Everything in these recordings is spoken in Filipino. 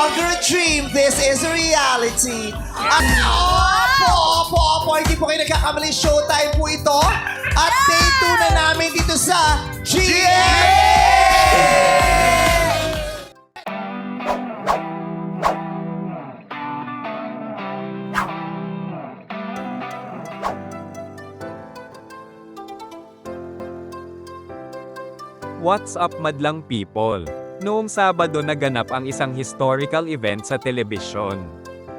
longer a dream, this is a reality. At opo, hindi po kayo nagkakamali, showtime po ito. At day 2 na namin dito sa GMA! What's up madlang people? Noong Sabado naganap ang isang historical event sa telebisyon,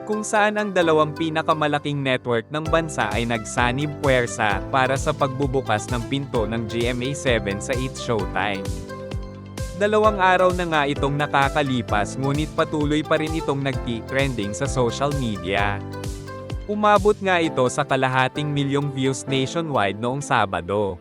kung saan ang dalawang pinakamalaking network ng bansa ay nagsanib puwersa para sa pagbubukas ng pinto ng GMA7 sa It's Showtime. 2 araw na nga itong nakakalipas ngunit patuloy pa rin itong nagti-trending sa social media. Umabot nga ito sa 250,000 views nationwide noong Sabado.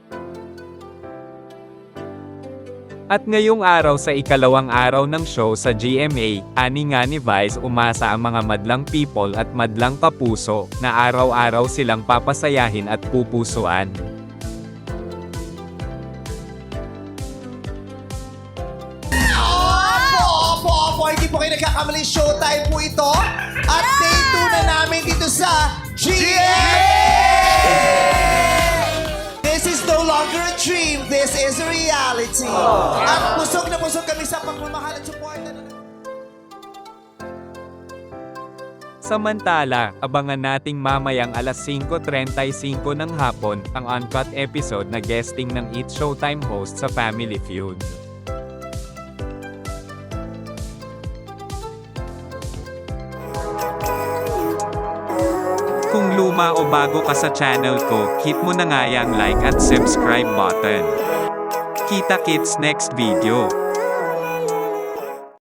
At ngayong araw sa ikalawang araw ng show sa GMA, ani nga ni Vice umasa ang mga madlang people at madlang kapuso, na araw-araw silang papasayahin at pupusuan. Opo, hindi po kayo nagkakamali, showtime po ito. At day 2 na namin dito sa GMA! This is no longer a dream, this is a reality. At busog na busog kami sa pagmamahal at suporta na... Samantala, abangan nating mamayang alas 5:35 ng hapon, ang uncut episode na guesting ng It's Showtime host sa Family Feud. Kung luma o bago ka sa channel ko, hit mo na nga yung like at subscribe button. Kita-kits next video.